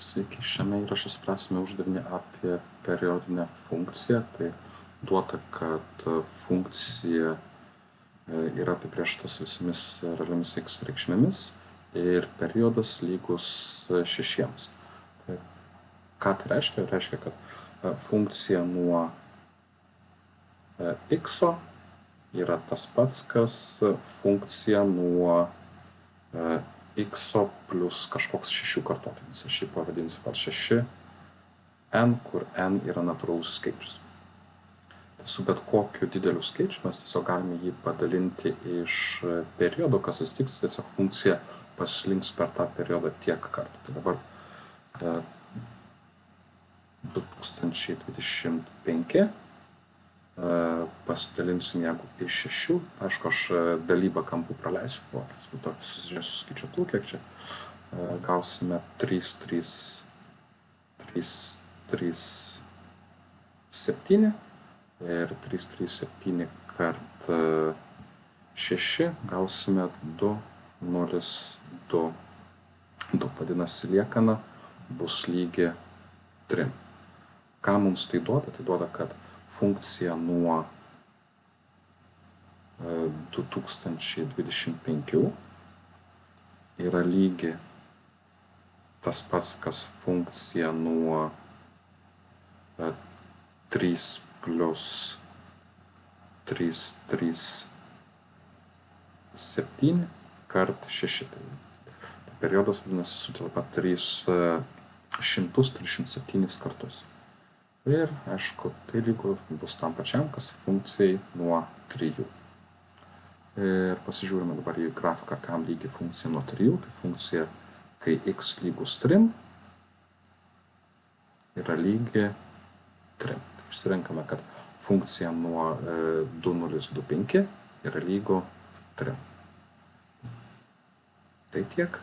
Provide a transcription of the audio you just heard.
Sveiki, šiame įraše spręsime uždavinį apie periodinę funkciją. Tai duota, kad funkcija yra apibrėžta su visomis realiomis x reikšmėmis ir periodas lygus 6. Tai ką tai reiškia? Reiškia, kad funkcija nuo x yra tas pats, kas funkcija nuo x plus kažkoks 6 kartotinis. Aš jį pavadinsiu gal 6n, kur n yra natūralus skaičius. Su bet kokiu dideliu skaičiu mes tiesiog galime jį padalinti iš periodo, kas atsitiks, tiesiog funkcija paslinks per tą periodą tiek kartų. Tai dabar 2025 pasidalinsim jeigu iš 6, aišku, aš dalybą kampų praleisiu, susižiūrėsiu skaičiuotų, kiek čia gausime 337 ir 337 kart 6 gausime 202. Vadinasi, liekana bus lygi 3. Ką mums tai duoda? Tai duoda, kad funkcija nuo 2025 yra lygi tas pats, kas funkcija nuo 3 plus 337 kart 6. Tai periodas, vadinasi, sutelpa 337 kartus. Ir, aišku, tai lygu bus tam pačiam, kas funkcijai nuo 3. Ir pasižiūrime dabar į grafiką, kam lygi funkcija nuo 3. Tai funkcija, kai x lygus 3, yra lygi 3. Išsirenkame, kad funkcija nuo 2025 yra lygu 3. Tai tiek.